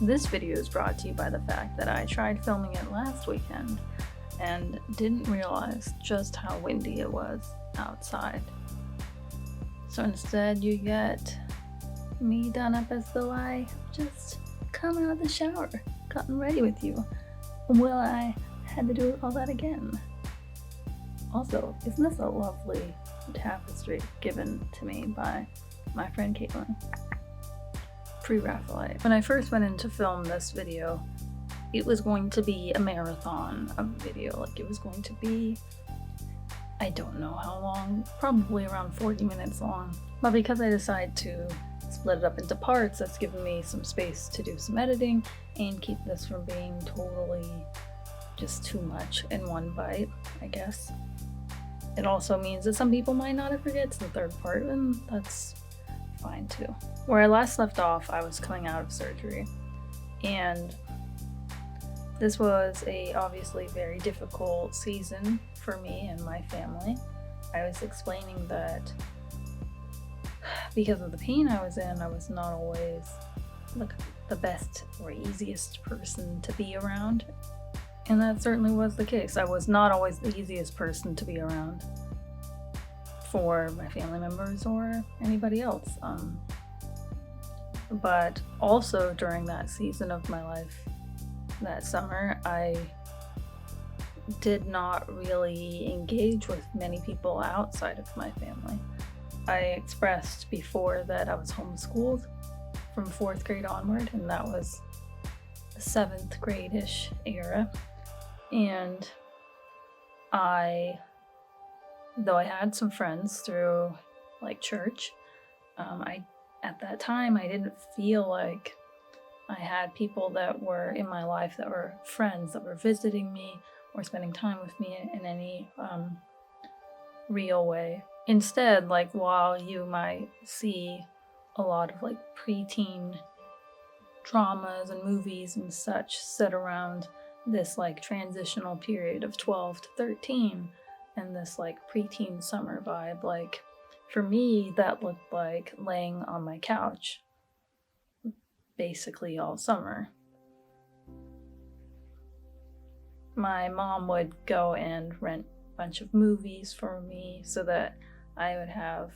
This video is brought to you by the fact that I tried filming it last weekend and didn't realize just how windy it was outside. So instead you get me done up as though I just come out of the shower, gotten ready with you. Will I had to do all that again? Also, isn't this a lovely tapestry given to me by my friend Caitlin? Pre-Raphaelite. When I first went in to film this video, it was going to be a marathon of a video. Like, it was going to be, I don't know how long, probably around 40 minutes long. But because I decided to split it up into parts, that's given me some space to do some editing and keep this from being totally just too much in one bite, I guess. It also means that some people might not ever get to the third part, and that's fine too. Where I last left off, I was coming out of surgery, and this was a obviously very difficult season for me and my family. I was explaining that because of the pain I was in, I was not always like the best or easiest person to be around. And that certainly was the case. I was not always the easiest person to be around for my family members or anybody else. But also during that season of my life, that summer, I did not really engage with many people outside of my family. I expressed before that I was homeschooled from 4th grade onward, and that was the 7th grade-ish era. And though I had some friends through like church, at that time I didn't feel like I had people that were in my life that were friends that were visiting me or spending time with me in any real way. Instead, like, while you might see a lot of like preteen dramas and movies and such set around this like transitional period of 12 to 13 and this like preteen summer vibe, like for me that looked like laying on my couch basically all summer. My mom would go and rent a bunch of movies for me so that I would have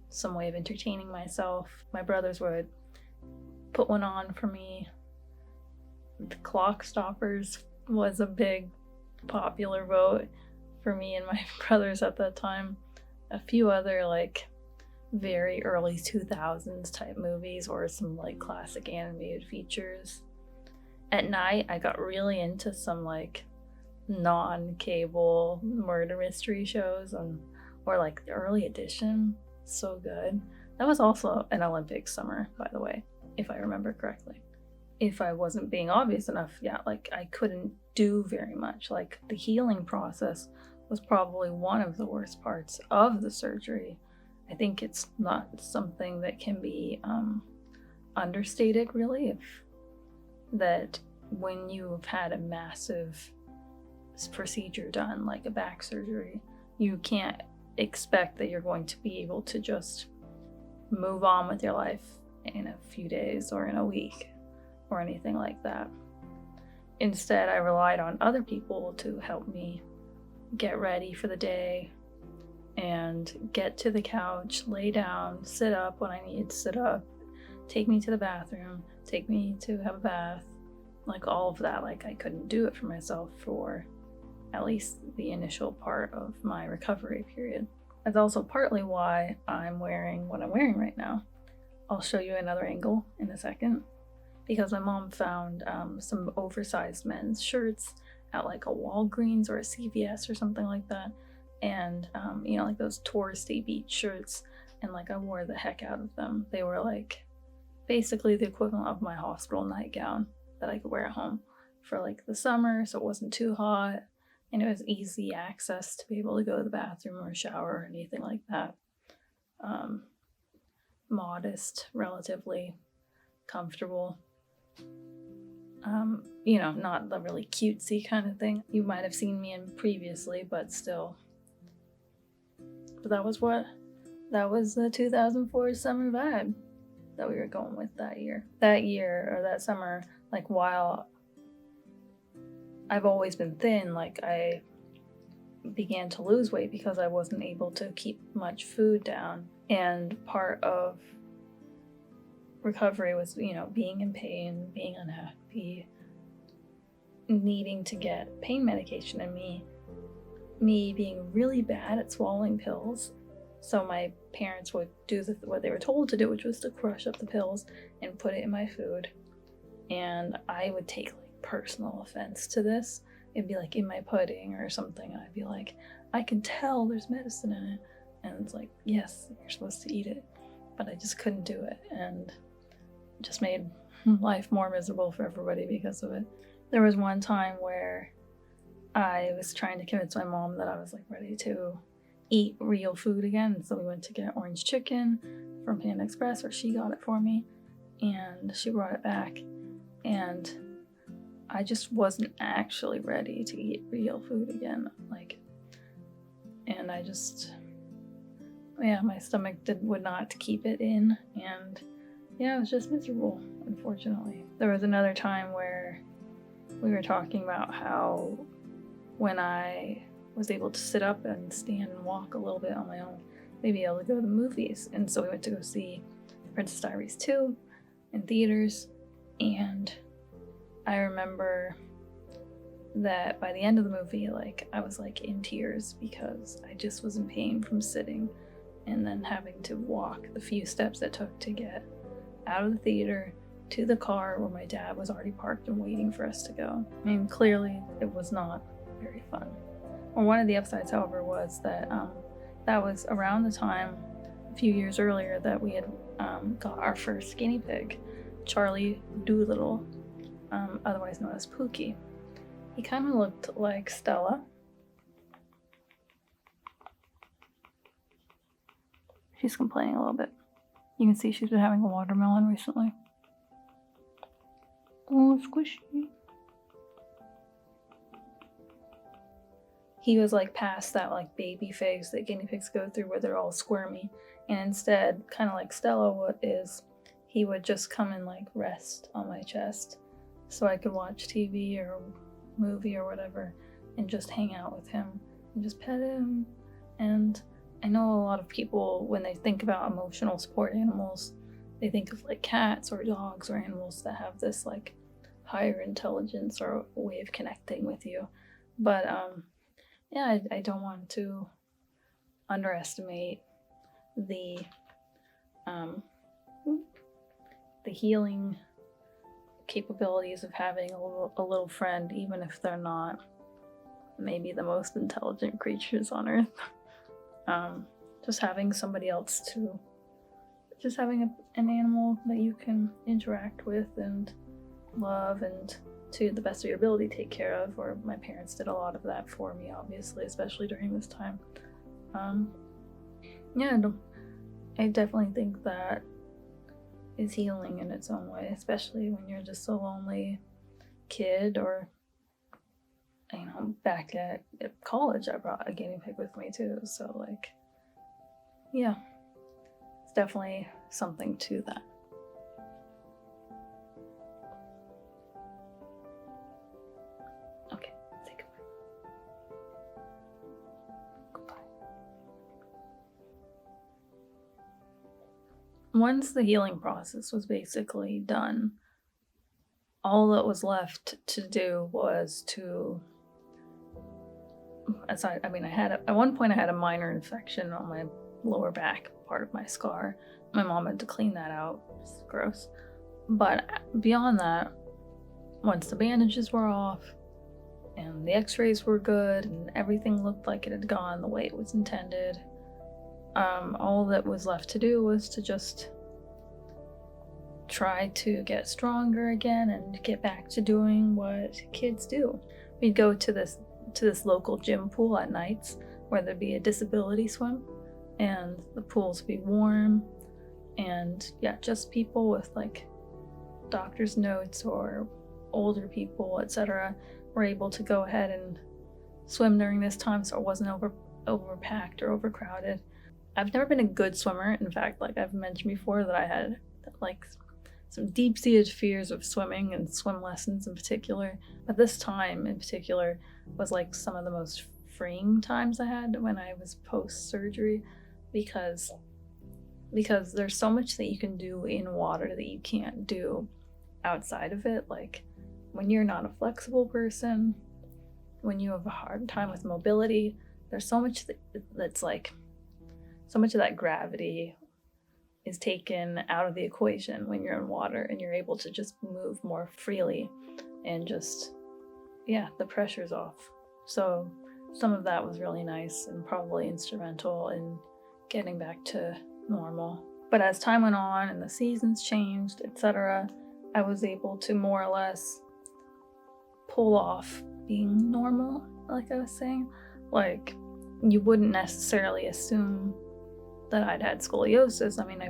some way of entertaining myself. My brothers would put one on for me. The Clock Stoppers was a big popular vote for me and my brothers at that time. A few other like very early 2000s type movies or some like classic animated features. At night, I got really into some like non-cable murder mystery shows or like the early edition. So good. That was also an Olympic summer, by the way, if I remember correctly. If I wasn't being obvious enough, yeah, like I couldn't do very much. Like the healing process was probably one of the worst parts of the surgery. I think it's not something that can be understated, really, that when you've had a massive procedure done, like a back surgery, you can't expect that you're going to be able to just move on with your life in a few days or in a week or anything like that. Instead, I relied on other people to help me get ready for the day and get to the couch, lay down, sit up when I needed to sit up, take me to the bathroom, take me to have a bath, like all of that. Like I couldn't do it for myself for at least the initial part of my recovery period. That's also partly why I'm wearing what I'm wearing right now. I'll show you another angle in a second, because my mom found some oversized men's shirts at like a Walgreens or a CVS or something like that. And, like those touristy beach shirts, and like I wore the heck out of them. They were like basically the equivalent of my hospital nightgown that I could wear at home for like the summer, so it wasn't too hot, and it was easy access to be able to go to the bathroom or shower or anything like that. Modest, relatively comfortable. Not the really cutesy kind of thing you might have seen me in previously, but still. But that was the 2004 summer vibe. that we were going with that year. That year, or that summer, like, while I've always been thin, like, I began to lose weight because I wasn't able to keep much food down. And part of recovery was, being in pain, being unhappy, needing to get pain medication, and me being really bad at swallowing pills. So my parents would do what they were told to do, which was to crush up the pills and put it in my food. And I would take like personal offense to this. It'd be like in my pudding or something, and I'd be like, I can tell there's medicine in it. And it's like, yes, you're supposed to eat it. But I just couldn't do it, and it just made life more miserable for everybody because of it. There was one time where I was trying to convince my mom that I was like ready to eat real food again. So we went to get orange chicken from Panda Express, or she got it for me, and she brought it back. And I just wasn't actually ready to eat real food again. And I just, my stomach would not keep it in. And it was just miserable, unfortunately. There was another time where we were talking about how when I was able to sit up and stand and walk a little bit on my own, we'd be able to go to the movies. And so we went to go see Princess Diaries 2 in theaters. And I remember that by the end of the movie, I was in tears because I just was in pain from sitting and then having to walk the few steps it took to get out of the theater to the car where my dad was already parked and waiting for us to go. I mean, clearly it was not very fun. Or one of the upsides, however, was that that was around the time, a few years earlier, that we had got our first guinea pig, Charlie Doolittle, otherwise known as Pookie. He kind of looked like Stella. She's complaining a little bit. You can see she's been having a watermelon recently. Oh, squishy. He was past that baby phase that guinea pigs go through where they're all squirmy. And instead, kind of like Stella he would just come and rest on my chest so I could watch TV or movie or whatever and just hang out with him and just pet him. And I know a lot of people, when they think about emotional support animals, they think of cats or dogs or animals that have this higher intelligence or a way of connecting with you. But I don't want to underestimate the healing capabilities of having a little friend, even if they're not maybe the most intelligent creatures on earth. Just having somebody else just having an animal that you can interact with and love and to the best of your ability take care of, or my parents did a lot of that for me, obviously, especially during this time. I definitely think that is healing in its own way, especially when you're just a lonely kid, or back at college I brought a guinea pig with me too, so it's definitely something to that. Okay, say goodbye. Once the healing process was basically done, all that was left to do was at one point I had a minor infection on my lower back, part of my scar. My mom had to clean that out. It's gross. But beyond that, once the bandages were off and the x-rays were good and everything looked like it had gone the way it was intended, all that was left to do was to just try to get stronger again and get back to doing what kids do. We'd go to this local gym pool at nights where there'd be a disability swim, and the pools would be warm, and just people with doctor's notes or older people, etc., were able to go ahead and swim during this time, so it wasn't overpacked or overcrowded. I've never been a good swimmer. In fact, I've mentioned before, that I had like some deep-seated fears of swimming and swim lessons in particular. But this time in particular was like some of the most freeing times I had when I was post-surgery, because there's so much that you can do in water that you can't do outside of it. Like when you're not a flexible person, when you have a hard time with mobility, there's so much that's like, so much of that gravity is taken out of the equation when you're in water and you're able to just move more freely and just, yeah, the pressure's off. So some of that was really nice and probably instrumental in getting back to normal. But as time went on and the seasons changed, etc., I was able to more or less pull off being normal, like I was saying. Like, you wouldn't necessarily assume that I'd had scoliosis. I mean,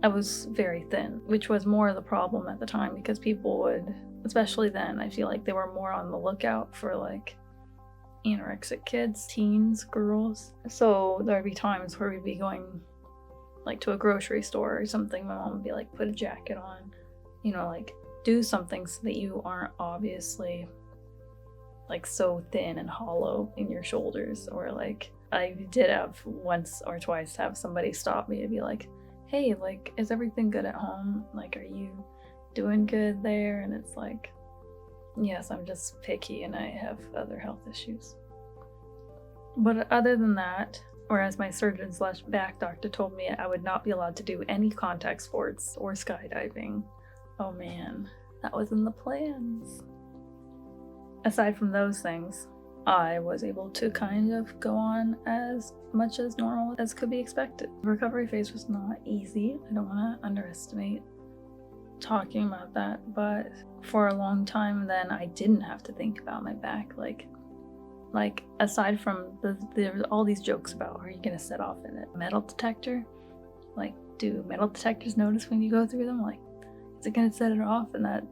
I was very thin, which was more the problem at the time, because people would, especially then, I feel like they were more on the lookout for like anorexic kids, teens, girls. So there'd be times where we'd be going like to a grocery store or something. My mom would be like, put a jacket on, you know, like do something so that you aren't obviously like so thin and hollow in your shoulders. Or like, I did have once or twice have somebody stop me and be like, hey, like, is everything good at home? Like, are you doing good there? And it's like, yes, I'm just picky and I have other health issues. But other than that, or as my surgeon / back doctor told me, I would not be allowed to do any contact sports or skydiving. Oh man, that was in the plans. Aside from those things, I was able to kind of go on as much as normal as could be expected. The recovery phase was not easy. I don't want to underestimate talking about that, but for a long time then I didn't have to think about my back. Like aside from there's all these jokes about, are you gonna set off in a metal detector? Like, do metal detectors notice when you go through them? Like, is it gonna set it off? And that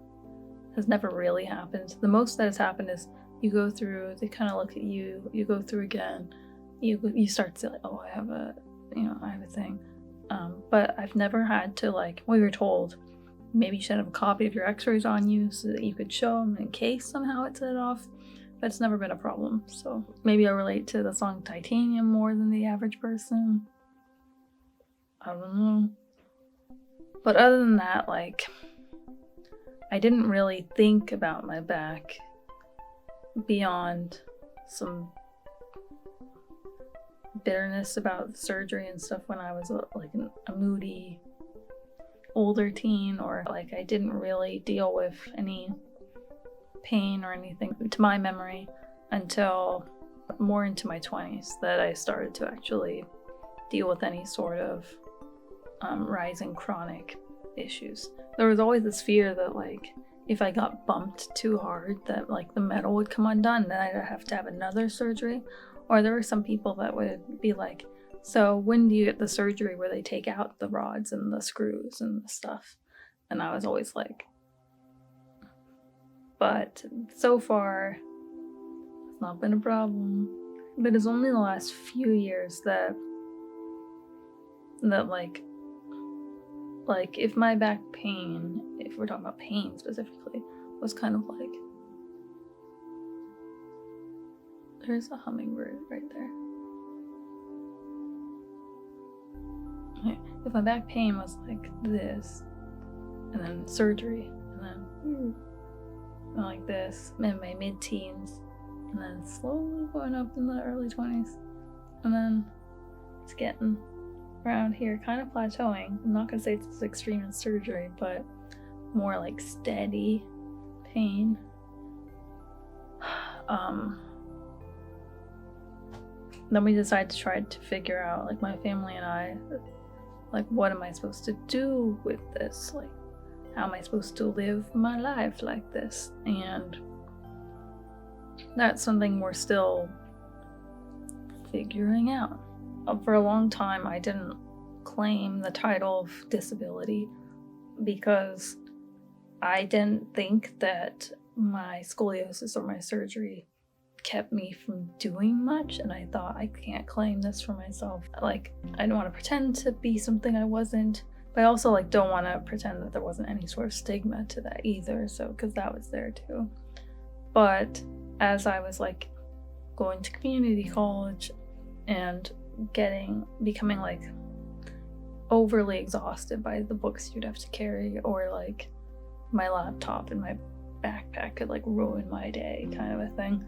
has never really happened. The most that has happened is you go through, they kind of look at you, you go through again, you start to like, oh, I have a thing. But I've never had to, like, we were told maybe you should have a copy of your x-rays on you so that you could show them in case somehow it set it off, but it's never been a problem. So maybe I relate to the song Titanium more than the average person. I don't know. But other than that, like, I didn't really think about my back beyond some bitterness about surgery and stuff when I was like a moody older teen, or like I didn't really deal with any pain or anything to my memory until more into my 20s that I started to actually deal with any sort of rising chronic issues. There was always this fear that like if I got bumped too hard that like the metal would come undone, then I'd have to have another surgery. Or there were some people that would be like, so when do you get the surgery where they take out the rods and the screws and the stuff? And I was always like, but so far it's not been a problem. But it's only the last few years that like if my back pain, if we're talking about pain specifically, was kind of like, there's a hummingbird right there. Okay. If my back pain was like this, and then surgery, and then like this in my mid-teens, and then slowly going up in the early 20s, and then it's getting around here, kind of plateauing. I'm not gonna say it's as extreme as surgery, but more like steady pain. Then we decided to try to figure out, like my family and I, like what am I supposed to do with this? Like, how am I supposed to live my life like this? And that's something we're still figuring out. For a long time, I didn't claim the title of disability because I didn't think that my scoliosis or my surgery kept me from doing much, and I thought I can't claim this for myself. Like, I don't want to pretend to be something I wasn't, But I also like don't want to pretend that there wasn't any sort of stigma to that either, so because that was there too. But as I was like going to community college and becoming like overly exhausted by the books you'd have to carry, or like my laptop and my backpack could like ruin my day kind of a thing,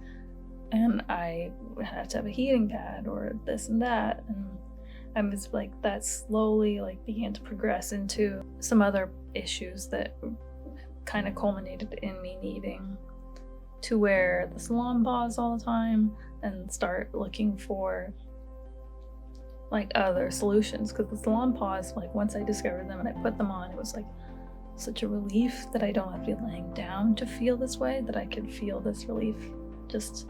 and I had to have a heating pad or this and that, and I was like, that slowly like began to progress into some other issues that kind of culminated in me needing to wear the salon paws all the time and start looking for like other solutions, because the salon paws, like once I discovered them and I put them on, it was like such a relief that I don't have to be laying down to feel this way, that I could feel this relief just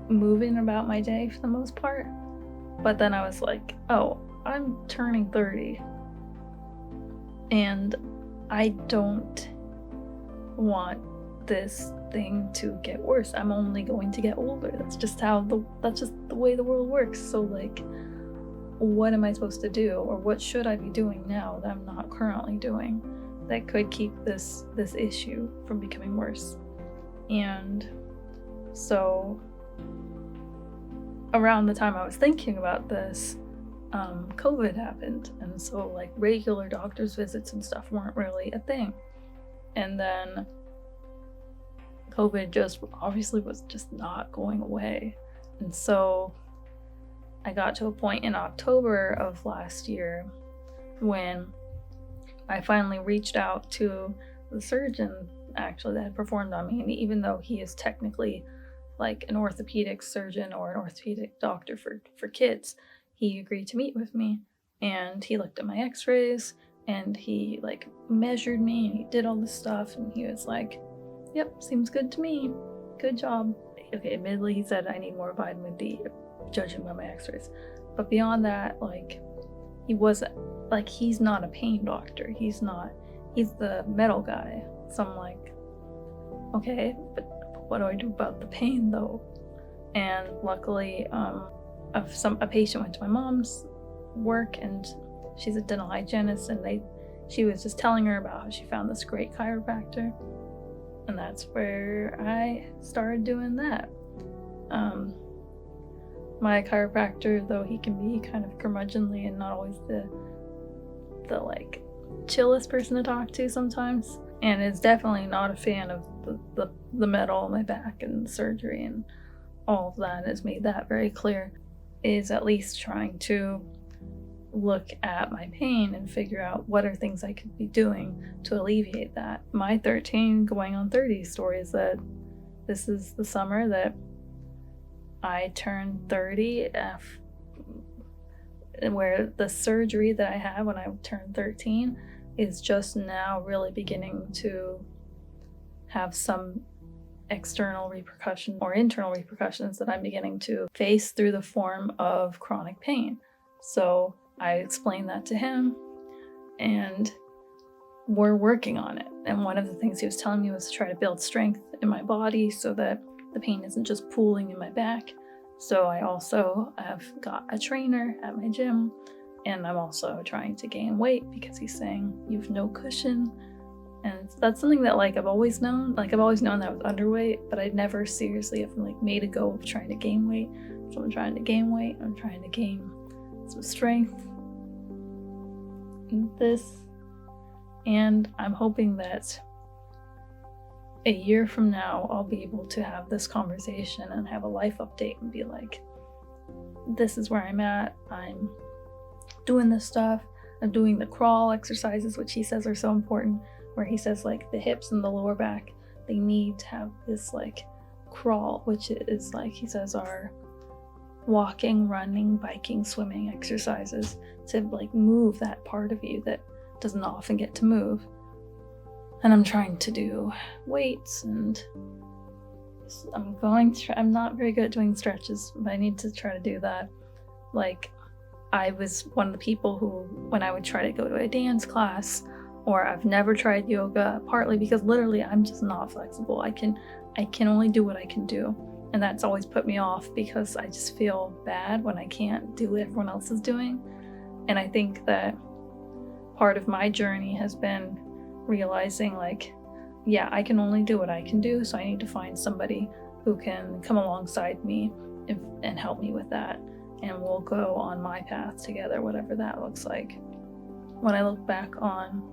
moving about my day for the most part. But then I was like, oh, I'm turning 30 and I don't want this thing to get worse. I'm only going to get older. That's just the way the world works. So like, what am I supposed to do, or what should I be doing now that I'm not currently doing that could keep this issue from becoming worse? And so around the time I was thinking about this, COVID happened, and so like regular doctor's visits and stuff weren't really a thing. And then COVID just obviously was just not going away. And so I got to a point in October of last year when I finally reached out to the surgeon actually that had performed on me. And even though he is technically like an orthopedic surgeon or an orthopedic doctor for kids, he agreed to meet with me, and he looked at my x-rays and he like measured me and he did all this stuff, and he was like, yep, seems good to me, good job. Okay, admittedly he said I need more vitamin D, judging by my x-rays, but beyond that, like, he wasn't like, he's not a pain doctor, he's the metal guy. So I'm like, okay, but what do I do about the pain though? And luckily, a patient went to my mom's work, and she's a dental hygienist, and she was just telling her about how she found this great chiropractor, and that's where I started doing that. My chiropractor, though he can be kind of curmudgeonly and not always the like chillest person to talk to sometimes, and is definitely not a fan of the metal on my back and the surgery and all of that, has made that very clear, is at least trying to look at my pain and figure out what are things I could be doing to alleviate that. My 13 going on 30 story is that this is the summer that I turned 30, where the surgery that I had when I turned 13 is just now really beginning to have some external repercussions or internal repercussions that I'm beginning to face through the form of chronic pain. So I explained that to him, and we're working on it. And one of the things he was telling me was to try to build strength in my body so that the pain isn't just pooling in my back. So I also have got a trainer at my gym, and I'm also trying to gain weight because he's saying you've no cushion. And that's something that like I've always known. Like I've always known that I was underweight, but I'd never seriously have like made a go of trying to gain weight. So I'm trying to gain weight. I'm trying to gain some strength in this. And I'm hoping that a year from now, I'll be able to have this conversation and have a life update and be like, this is where I'm at. I'm doing this stuff. I'm doing the crawl exercises, which he says are so important, where he says like the hips and the lower back, they need to have this like crawl, which is like, he says, are walking, running, biking, swimming exercises to like move that part of you that doesn't often get to move. And I'm trying to do weights, and I'm not very good at doing stretches, but I need to try to do that. Like, I was one of the people who, when I would try to go to a dance class, or I've never tried yoga, partly because literally I'm just not flexible. I can only do what I can do. And that's always put me off because I just feel bad when I can't do what everyone else is doing. And I think that part of my journey has been realizing, like, yeah, I can only do what I can do, so I need to find somebody who can come alongside me and help me with that. And we'll go on my path together, whatever that looks like. When I look back on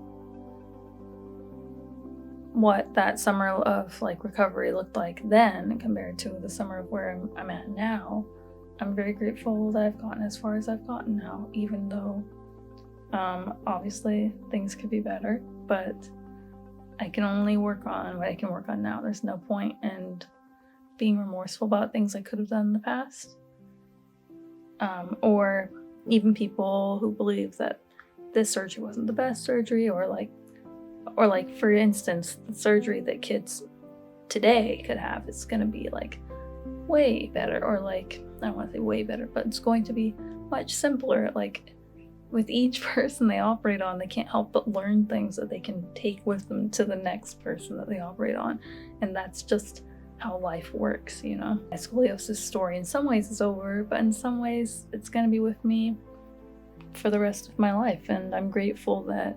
what that summer of like recovery looked like then compared to the summer of where I'm at now, I'm very grateful that I've gotten as far as I've gotten now, even though obviously things could be better, but I can only work on what I can work on now. There's no point in being remorseful about things I could have done in the past. Or even people who believe that this surgery wasn't the best surgery, or like for instance, the surgery that kids today could have is going to be like way better, or like, I don't want to say way better, but it's going to be much simpler. Like with each person they operate on, they can't help but learn things that they can take with them to the next person that they operate on. And that's just how life works, you know. My scoliosis story in some ways is over, but in some ways it's going to be with me for the rest of my life. And I'm grateful that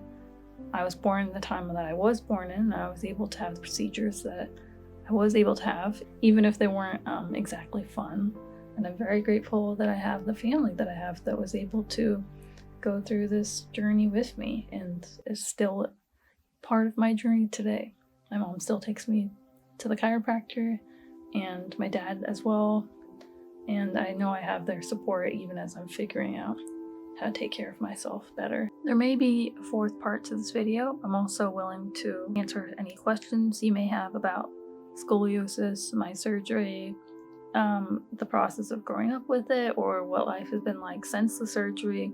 I was born in the time that I was born in, and I was able to have the procedures that I was able to have, even if they weren't exactly fun. And I'm very grateful that I have the family that I have that was able to go through this journey with me and is still part of my journey today. My mom still takes me to the chiropractor, and my dad as well. And I know I have their support even as I'm figuring out how to take care of myself better. There may be a fourth part to this video. I'm also willing to answer any questions you may have about scoliosis, my surgery, the process of growing up with it, or what life has been like since the surgery.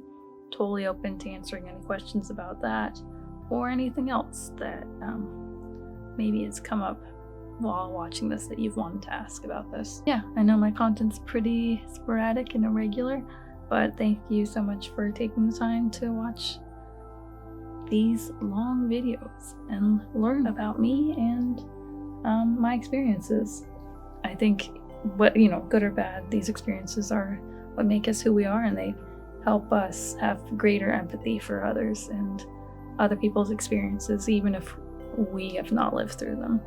Totally open to answering any questions about that, or anything else that maybe has come up while watching this that you've wanted to ask about this. Yeah, I know my content's pretty sporadic and irregular, but thank you so much for taking the time to watch these long videos and learn about me and my experiences. I think, good or bad, these experiences are what make us who we are, and they help us have greater empathy for others and other people's experiences, even if we have not lived through them.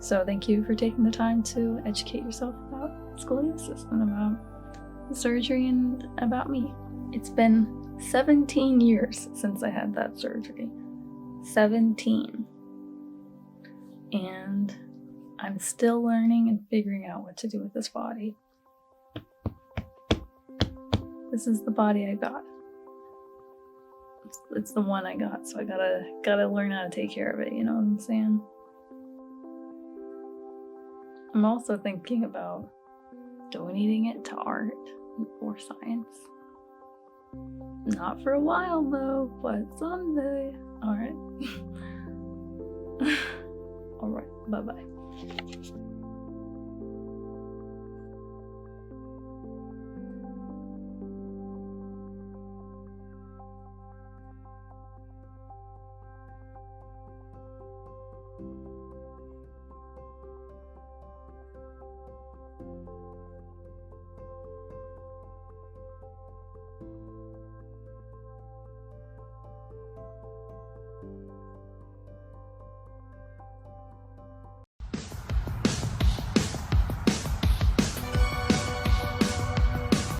So thank you for taking the time to educate yourself about scoliosis and about the surgery and about me. It's been 17 years since I had that surgery. 17. And I'm still learning and figuring out what to do with this body. This is the body I got. It's the one I got, so I gotta learn how to take care of it, you know what I'm saying? I'm also thinking about donating it to art or science. Not for a while though, but someday. Alright. Alright, bye-bye.